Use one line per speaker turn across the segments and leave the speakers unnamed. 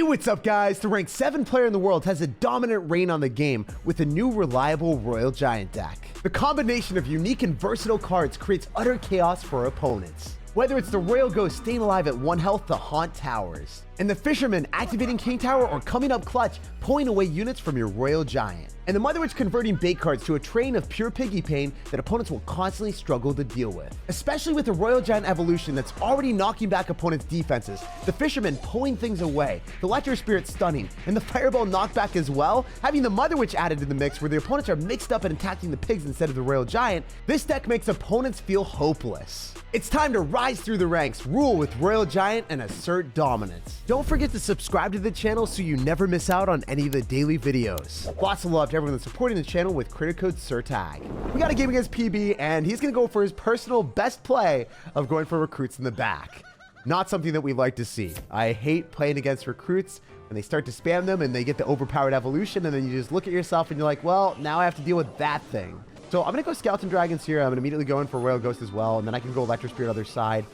What's up guys? The ranked 7 player in the world has a dominant reign on the game with a new reliable Royal Giant deck. The combination of unique and versatile cards creates utter chaos for opponents. Whether it's the Royal Ghost staying alive at 1 health to haunt towers, and the Fisherman activating King Tower or coming up clutch, pulling away units from your Royal Giant, and the Mother Witch converting bait cards to a train of pure piggy pain that opponents will constantly struggle to deal with. Especially with the Royal Giant evolution that's already knocking back opponents' defenses, the Fisherman pulling things away, the Electro Spirit stunning, and the Fireball knockback as well, having the Mother Witch added to the mix where the opponents are mixed up and attacking the pigs instead of the Royal Giant, this deck makes opponents feel hopeless. It's time to rise through the ranks, rule with Royal Giant, and assert dominance. Don't forget to subscribe to the channel so you never miss out on any of the daily videos. Lots of love to everyone that's supporting the channel with credit code SirTag. We got a game against PB, and he's going to go for his personal best play of going for recruits in the back. Not something that we like to see. I hate playing against recruits when they start to spam them and they get the overpowered evolution, and then you just look at yourself and you're like, well, now I have to deal with that thing. So I'm going to go Skeleton Dragons here. I'm going to immediately go in for Royal Ghost as well, and then I can go Electro Spirit other side,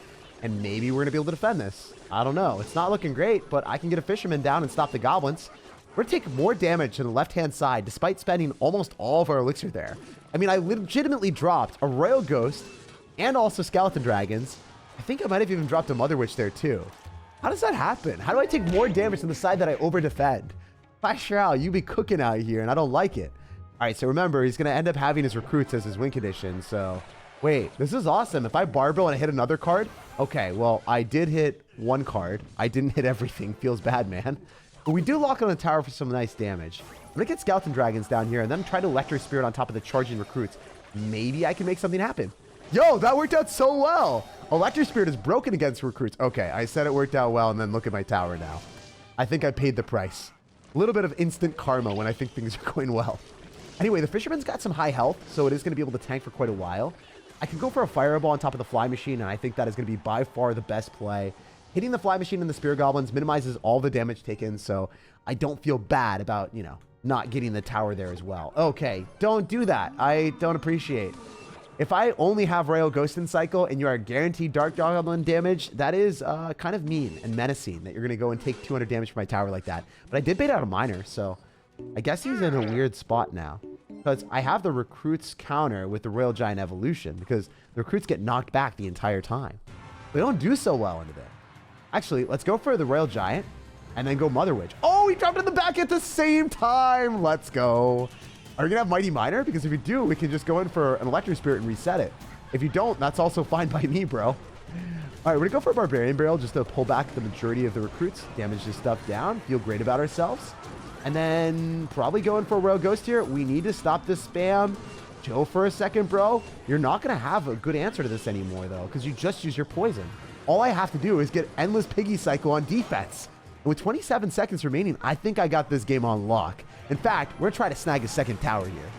and maybe we're going to be able to defend this. I don't know. It's not looking great, but I can get a Fisherman down and stop the Goblins. We're going to take more damage to the left-hand side, despite spending almost all of our elixir there. I mean, I legitimately dropped a Royal Ghost and also Skeleton Dragons. I think I might have even dropped a Mother Witch there, too. How does that happen? How do I take more damage on the side that I over-defend? Royale, you be cooking out here, and I don't like it. All right, so remember, he's going to end up having his recruits as his win condition. So, wait, this is awesome. If I barbell and I hit another card, okay, well, I did hit one card. I didn't hit everything. Feels bad, man. But we do lock on the tower for some nice damage. I'm going to get Skeleton Dragons down here and then try to Electro Spirit on top of the charging recruits. Maybe I can make something happen. Yo, that worked out so well. Electro Spirit is broken against recruits. Okay, I said it worked out well, and then look at my tower now. I think I paid the price. A little bit of instant karma when I think things are going well. Anyway, the Fisherman's got some high health, so it is going to be able to tank for quite a while. I can go for a Fireball on top of the Fly Machine, and I think that is going to be by far the best play. Hitting the Fly Machine and the Spear Goblins minimizes all the damage taken, so I don't feel bad about, you know, not getting the tower there as well. Okay, don't do that. I don't appreciate. If I only have Royal Ghost in cycle and you are guaranteed Dark Goblin damage, that is kind of mean and menacing that you're going to go and take 200 damage from my tower like that. But I did bait out a Miner, so I guess he's in a weird spot now. Because I have the recruits counter with the Royal Giant evolution because the recruits get knocked back the entire time. They don't do so well into there. Actually, let's go for the Royal Giant and then go Mother Witch. Oh, he dropped in the back at the same time. Let's go. Are you going to have Mighty Miner? Because if you do, we can just go in for an Electro Spirit and reset it. If you don't, that's also fine by me, bro. All right, we're going to go for a Barbarian Barrel just to pull back the majority of the recruits, damage this stuff down, feel great about ourselves. And then probably going for a Royal Ghost here. We need to stop this spam. Chill for a second, bro. You're not going to have a good answer to this anymore, though, because you just use your poison. All I have to do is get endless Piggy Cycle on defense. And with 27 seconds remaining, I think I got this game on lock. In fact, we're trying to snag a second tower here.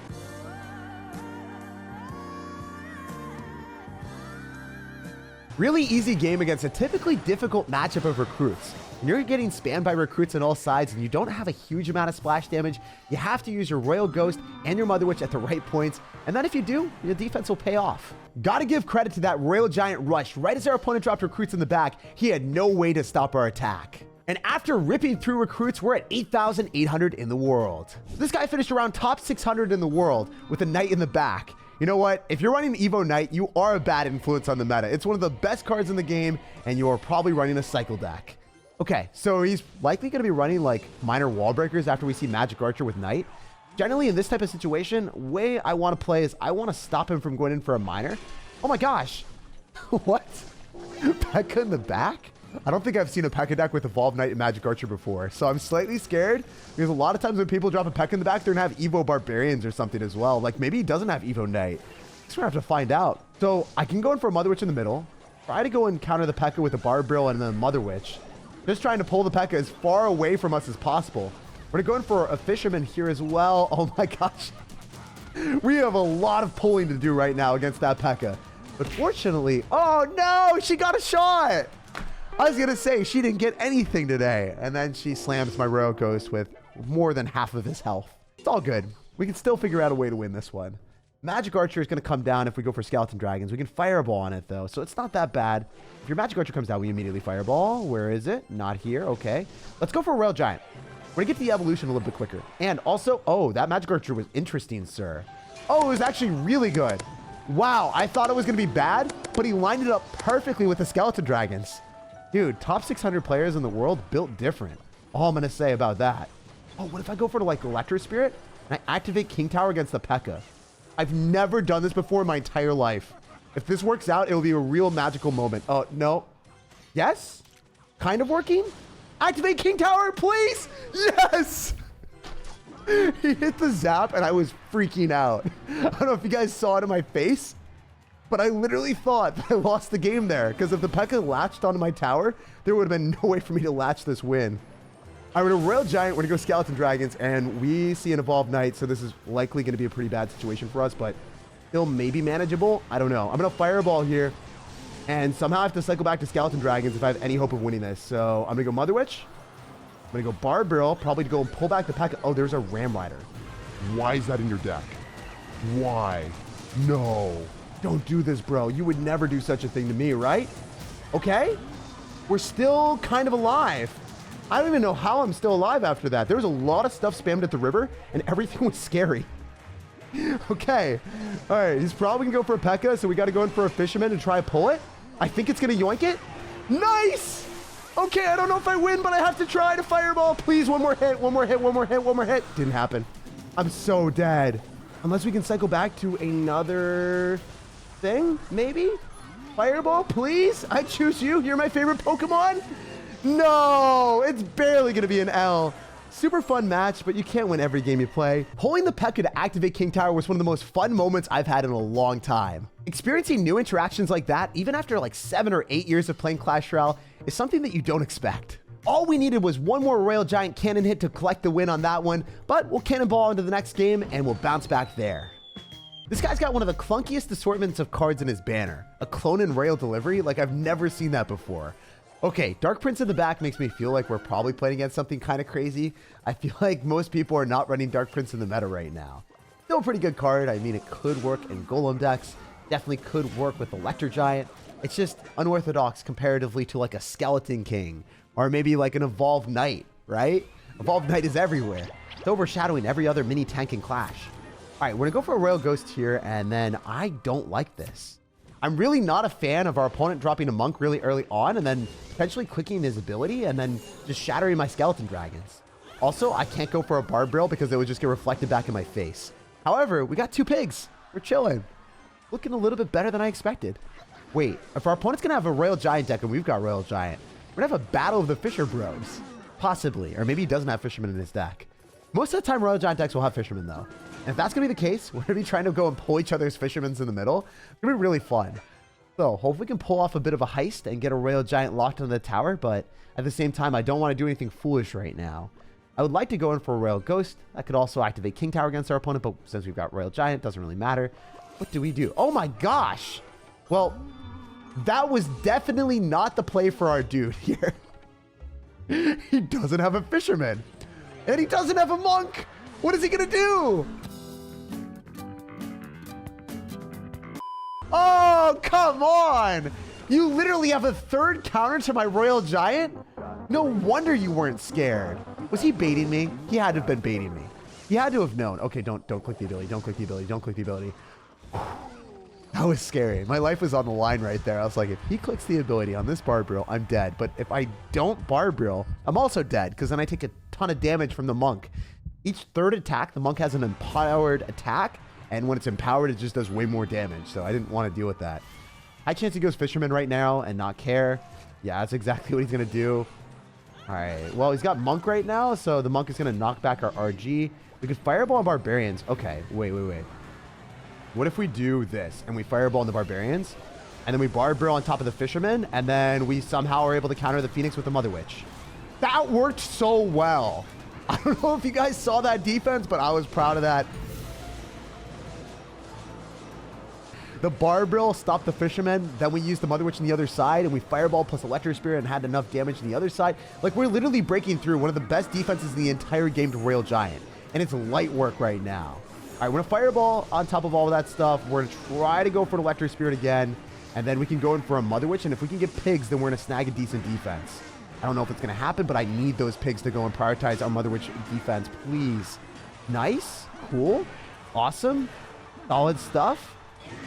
Really easy game against a typically difficult matchup of recruits. When you're getting spammed by recruits on all sides and you don't have a huge amount of splash damage, you have to use your Royal Ghost and your Mother Witch at the right points, and then if you do, your defense will pay off. Gotta give credit to that Royal Giant rush. Right as our opponent dropped recruits in the back, he had no way to stop our attack. And after ripping through recruits, we're at 8,800 in the world. This guy finished around top 600 in the world with a Knight in the back. You know what? If you're running Evo Knight, you are a bad influence on the meta. It's one of the best cards in the game, and you're probably running a cycle deck. Okay, so he's likely going to be running like minor wall breakers after we see Magic Archer with Knight. Generally, in this type of situation, the way I want to play is I want to stop him from going in for a minor. Oh my gosh. What? Pekka in the back? I don't think I've seen a Pekka deck with Evolved Knight and Magic Archer before, so I'm slightly scared because a lot of times when people drop a Pekka in the back, they're going to have Evo Barbarians or something as well. Like maybe he doesn't have Evo Knight. We're going to have to find out. So I can go in for a Mother Witch in the middle, try to go and counter the Pekka with a Barbaril and then Mother Witch. Just trying to pull the Pekka as far away from us as possible. We're going to go in for a Fisherman here as well. Oh my gosh. We have a lot of pulling to do right now against that Pekka. But fortunately, oh no, she got a shot. I was going to say she didn't get anything today. And then she slams my Royal Ghost with more than half of his health. It's all good. We can still figure out a way to win this one. Magic Archer is going to come down if we go for Skeleton Dragons. We can Fireball on it, though, so it's not that bad. If your Magic Archer comes down, we immediately Fireball. Where is it? Not here. Okay. Let's go for a Royal Giant. We're going to get the evolution a little bit quicker. And also, oh, that Magic Archer was interesting, sir. Oh, it was actually really good. Wow, I thought it was going to be bad, but he lined it up perfectly with the Skeleton Dragons. Dude, top 600 players in the world built different. All I'm going to say about that. Oh, what if I go for like Electro Spirit and I activate King Tower against the Pekka? I've never done this before in my entire life. If this works out, it will be a real magical moment. Oh, no. Yes? Kind of working? Activate King Tower, please! Yes! He hit the zap and I was freaking out. I don't know if you guys saw it in my face, but I literally thought that I lost the game there because if the Pekka latched onto my tower, there would have been no way for me to latch this win. All right, we're going to Royal Giant, we're going to go Skeleton Dragons, and we see an Evolved Knight, so this is likely going to be a pretty bad situation for us, but still maybe manageable. I don't know. I'm going to Fireball here, and somehow I have to cycle back to Skeleton Dragons if I have any hope of winning this. So I'm going to go Mother Witch. I'm going to go Barbarrel, probably to go and pull back the Pekka. Oh, there's a Ram Rider.
Why is that in your deck? Why?
No. Don't do this, bro. You would never do such a thing to me, right? Okay. We're still kind of alive. I don't even know how I'm still alive after that. There was a lot of stuff spammed at the river, and everything was scary. Okay. All right. He's probably going to go for a Pekka, so we got to go in for a Fisherman and try to pull it. I think it's going to yoink it. Nice! Okay, I don't know if I win, but I have to try to Fireball. Please, one more hit, one more hit, one more hit, one more hit. Didn't happen. I'm so dead. Unless we can cycle back to another thing, maybe? Fireball, please? I choose you. You're my favorite Pokemon. No, it's barely going to be an L. Super fun match, but you can't win every game you play. Pulling the Pekka to activate King Tower was one of the most fun moments I've had in a long time. Experiencing new interactions like that, even after like 7 or 8 years of playing Clash Royale, is something that you don't expect. All we needed was one more Royal Giant cannon hit to collect the win on that one, but we'll cannonball into the next game and we'll bounce back there. This guy's got one of the clunkiest assortments of cards in his banner. A clone and Royal Delivery, like I've never seen that before. Okay, Dark Prince in the back makes me feel like we're probably playing against something kind of crazy. I feel like most people are not running Dark Prince in the meta right now. Still a pretty good card. I mean, it could work in Golem decks. Definitely could work with Electro Giant. It's just unorthodox comparatively to like a Skeleton King or maybe like an Evolved Knight, right? Evolved Knight is everywhere. It's overshadowing every other mini tank in Clash. All right, we're gonna go for a Royal Ghost here, and then I don't like this. I'm really not a fan of our opponent dropping a Monk really early on and then potentially clicking his ability and then just shattering my Skeleton Dragons. Also, I can't go for a Barbarrel because it would just get reflected back in my face. However, we got 2 pigs. We're chilling. Looking a little bit better than I expected. Wait, if our opponent's gonna have a Royal Giant deck and we've got Royal Giant, we're gonna have a battle of the Fisher Bros. Possibly, or maybe he doesn't have Fisherman in his deck. Most of the time, Royal Giant decks will have Fisherman, though. And if that's going to be the case, we're going to be trying to go and pull each other's Fishermans in the middle. It's going to be really fun. So, hopefully we can pull off a bit of a heist and get a Royal Giant locked into the tower, but at the same time, I don't want to do anything foolish right now. I would like to go in for a Royal Ghost. That could also activate King Tower against our opponent, but since we've got Royal Giant, it doesn't really matter. What do we do? Oh my gosh! Well, that was definitely not the play for our dude here. He doesn't have a Fisherman. And he doesn't have a Monk! What is he gonna do? Oh, come on! You literally have a 3rd counter to my Royal Giant? No wonder you weren't scared. Was he baiting me? He had to have been baiting me. He had to have known. Okay, don't click the ability. Don't click the ability. Don't click the ability. That was scary. My life was on the line right there. I was like, if he clicks the ability on this Barbarrel, I'm dead. But if I don't Barbarrel, I'm also dead because then I take a ton of damage from the Monk. Each 3rd attack, the Monk has an empowered attack. And when it's empowered, it just does way more damage. So I didn't want to deal with that. High chance he goes Fisherman right now and not care. Yeah, that's exactly what he's going to do. All right. Well, he's got Monk right now. So the Monk is going to knock back our RG. We could Fireball on Barbarians. Okay. Wait. What if we do this and we Fireball on the Barbarians and then we Barbarrel on top of the Fisherman and then we somehow are able to counter the Phoenix with the Mother Witch? That worked so well. I don't know if you guys saw that defense, but I was proud of that. The Barbarrel stopped the Fisherman, then we used the Mother Witch on the other side, and we Fireball plus Electro Spirit and had enough damage on the other side. Like, we're literally breaking through one of the best defenses in the entire game to Royal Giant, and it's light work right now. All right, we're going to Fireball on top of all of that stuff. We're going to try to go for an Electric Spirit again, and then we can go in for a Mother Witch, and if we can get pigs, then we're going to snag a decent defense. I don't know if it's going to happen, but I need those pigs to go and prioritize our Mother Witch defense, please. Nice. Cool. Awesome. Solid stuff.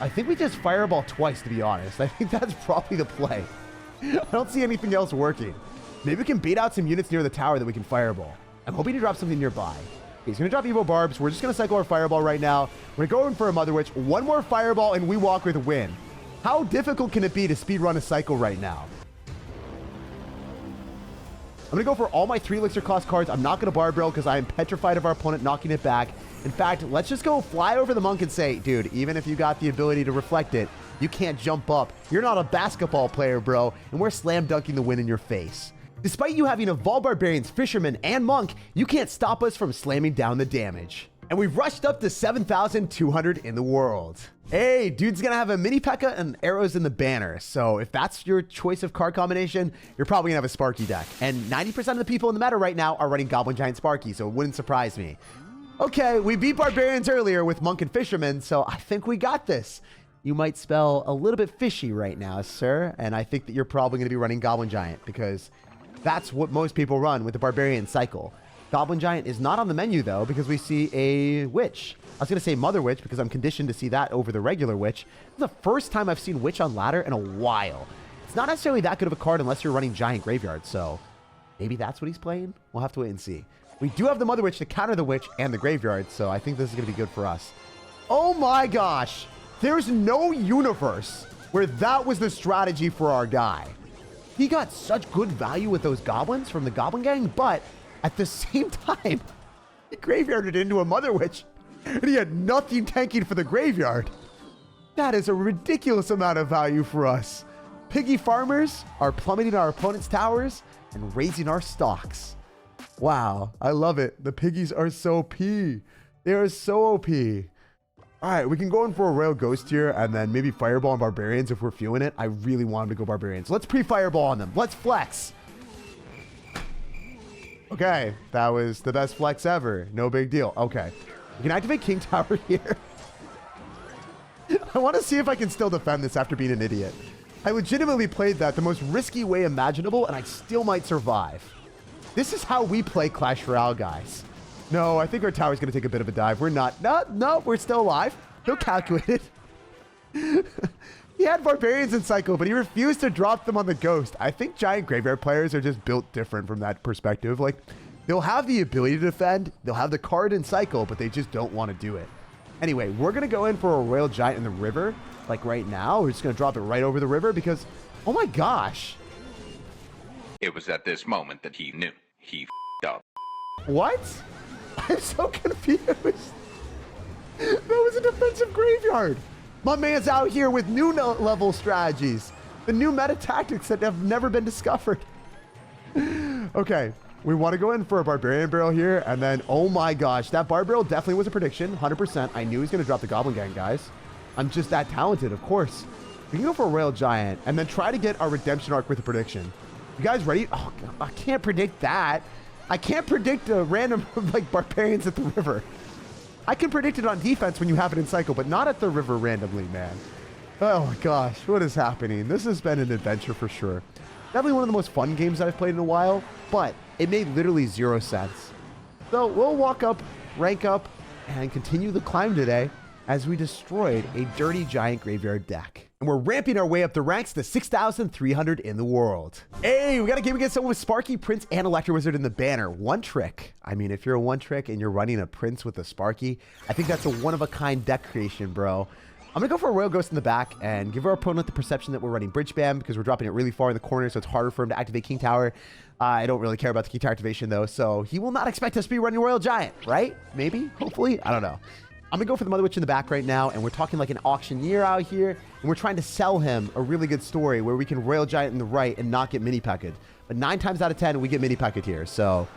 I think we just Fireball twice, to be honest. I think that's probably the play. I don't see anything else working. Maybe we can bait out some units near the tower that we can Fireball. I'm hoping to drop something nearby. He's going to drop Evo Barbs. We're just going to cycle our Fireball right now. We're going to go in for a Mother Witch. One more Fireball, and we walk with a win. How difficult can it be to speedrun a cycle right now? I'm going to go for all my 3 elixir cost cards. I'm not going to Bar Barrel because I am petrified of our opponent knocking it back. In fact, let's just go fly over the monk and say, dude, even if you got the ability to reflect it, you can't jump up. You're not a basketball player, bro. And we're slam dunking the win in your face. Despite you having Evolved Barbarians, Fisherman, and Monk, you can't stop us from slamming down the damage. And we've rushed up to 7,200 in the world. Hey, dude's gonna have a mini Pekka and arrows in the banner. So if that's your choice of card combination, you're probably gonna have a Sparky deck. And 90% of the people in the meta right now are running Goblin Giant Sparky, so it wouldn't surprise me. Okay, we beat Barbarians earlier with Monk and Fisherman, so I think we got this. You might spell a little bit fishy right now, sir. And I think that you're probably gonna be running Goblin Giant because that's what most people run with the Barbarian cycle. Goblin Giant is not on the menu, though, because we see a Witch. I was going to say Mother Witch because I'm conditioned to see that over the regular Witch. It's the first time I've seen Witch on ladder in a while. It's not necessarily that good of a card unless you're running Giant Graveyard, so maybe that's what he's playing? We'll have to wait and see. We do have the Mother Witch to counter the Witch and the Graveyard, so I think this is going to be good for us. Oh my gosh! There's no universe where that was the strategy for our guy. He got such good value with those goblins from the Goblin Gang, but at the same time, he graveyarded into a Mother Witch, and he had nothing tanking for the graveyard. That is a ridiculous amount of value for us. Piggy farmers are plummeting our opponent's towers and raising our stocks. Wow, I love it. The piggies are so OP. They are so OP. All right, we can go in for a Royal Ghost here and then maybe Fireball on Barbarians if we're feeling it. I really want him to go Barbarians. Let's pre-Fireball on them. Let's flex. Okay, that was the best flex ever. No big deal. Okay, we can activate King Tower here. I want to see if I can still defend this after being an idiot. I legitimately played that the most risky way imaginable, and I still might survive. This is how we play Clash Royale, guys. No, I think our tower's going to take a bit of a dive. We're not. No, we're still alive. He'll calculate it. He had Barbarians in cycle, but he refused to drop them on the Ghost. I think Giant Graveyard players are just built different from that perspective. Like, they'll have the ability to defend, they'll have the card in cycle, but they just don't want to do it. Anyway, we're going to go in for a Royal Giant in the river, like right now. We're just going to drop it right over the river because, oh my gosh.
It was at this moment that he knew. He f***ed up.
What? I'm so confused. That was a defensive graveyard. My man's out here with new level strategies. The new meta tactics that have never been discovered. Okay, we want to go in for a Barbarian Barrel here. And then, oh my gosh, that Bar Barrel definitely was a prediction. 100%. I knew he was going to drop the Goblin Gang, guys. I'm just that talented, of course. We can go for a Royal Giant and then try to get our Redemption Arc with a prediction. You guys ready? Oh, I can't predict that. I can't predict a random, like, Barbarians at the river. I can predict it on defense when you have it in cycle, but not at the river randomly, man. Oh my gosh, what is happening? This has been an adventure for sure. Definitely one of the most fun games that I've played in a while, but it made literally 0 sense. So we'll walk up, rank up, and continue the climb today as we destroyed a dirty Giant Graveyard deck. And we're ramping our way up the ranks to 6,300 in the world. Hey, we got a game against someone with Sparky, Prince, and Electro Wizard in the banner. One trick. I mean, if you're a one trick and you're running a Prince with a Sparky, I think that's a one-of-a-kind deck creation, bro. I'm going to go for a Royal Ghost in the back and give our opponent the perception that we're running Bridge Bam because we're dropping it really far in the corner, so it's harder for him to activate King Tower. I don't really care about the King Tower activation, though, so he will not expect us to be running Royal Giant, right? Maybe? Hopefully? I don't know. I'm going to go for the Mother Witch in the back right now, and we're talking like an auctioneer out here, and we're trying to sell him a really good story where we can Royal Giant in the right and not get mini Pekka'd. But 9 times out of 10, we get mini Pekka'd here, so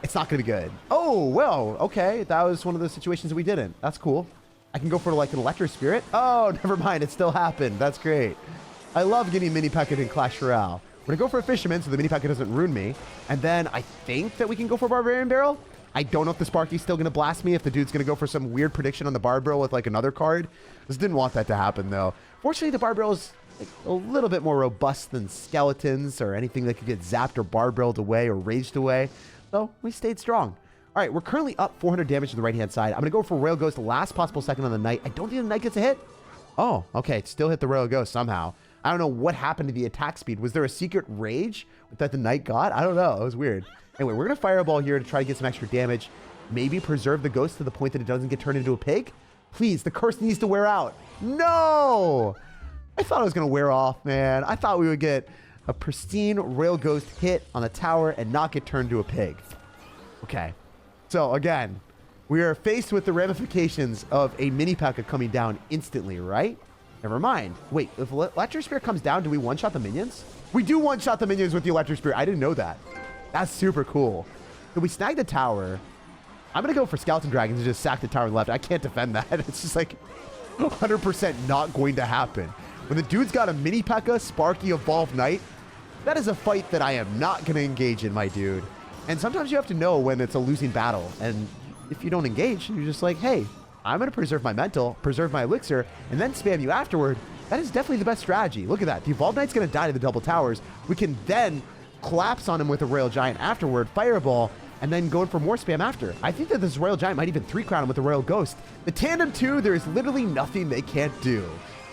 it's not going to be good. Oh, well, okay. That was one of those situations that we didn't. That's cool. I can go for like an Electro Spirit. Oh, never mind. It still happened. That's great. I love getting mini Pekka'd in Clash Royale. We're going to go for a Fisherman so the mini Pekka doesn't ruin me. And then I think that we can go for a Barbarian Barrel. I don't know if the Sparky's still going to blast me, if the dude's going to go for some weird prediction on the Barb Barrel with like another card. Just didn't want that to happen though. Fortunately, the Barb Barrel is like a little bit more robust than skeletons or anything that could get zapped or Barb Barreled away or raged away. So we stayed strong. All right, we're currently up 400 damage to the right-hand side. I'm going to go for Royal Ghost the last possible second on the Knight. I don't think the Knight gets a hit. Oh, okay. It still hit the Royal Ghost somehow. I don't know what happened to the attack speed. Was there a secret rage that the Knight got? I don't know. It was weird. Anyway, we're going to Fireball here to try to get some extra damage. Maybe preserve the Ghost to the point that it doesn't get turned into a pig. Please, the curse needs to wear out. No! I thought it was going to wear off, man. I thought we would get a pristine Royal Ghost hit on the tower and not get turned into a pig. Okay. So, again, we are faced with the ramifications of a mini Pekka coming down instantly, right? Never mind. Wait, if Electric Spear comes down, do we one-shot the minions? We do one-shot the minions with the Electric Spear. I didn't know that. That's super cool. So we snag the tower. I'm going to go for Skeleton Dragons and just sack the tower on the left. I can't defend that. It's just like 100% not going to happen. When the dude's got a mini Pekka, Sparky, Evolved Knight, that is a fight that I am not going to engage in, my dude. And sometimes you have to know when it's a losing battle. And if you don't engage, you're just like, hey, I'm going to preserve my mental, preserve my elixir, and then spam you afterward. That is definitely the best strategy. Look at that. The Evolved Knight's going to die to the double towers. We can then collapse on him with a Royal Giant afterward, Fireball, and then going for more spam after. I think that this Royal Giant might even 3-crown him with the Royal Ghost. The Tandem 2, there is literally nothing they can't do.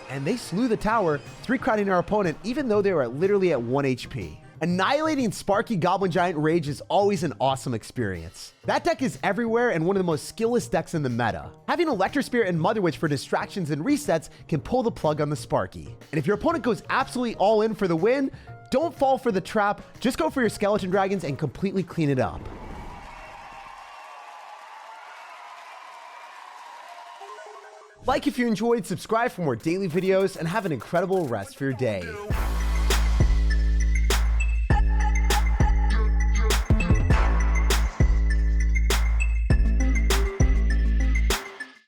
And they slew the tower, 3-crowning our opponent, even though they were literally at 1 HP. Annihilating Sparky Goblin Giant Rage is always an awesome experience. That deck is everywhere and one of the most skillless decks in the meta. Having Electric Spear and Mother Witch for distractions and resets can pull the plug on the Sparky. And if your opponent goes absolutely all in for the win, don't fall for the trap, just go for your Skeleton Dragons and completely clean it up. Like if you enjoyed, subscribe for more daily videos, and have an incredible rest of your day.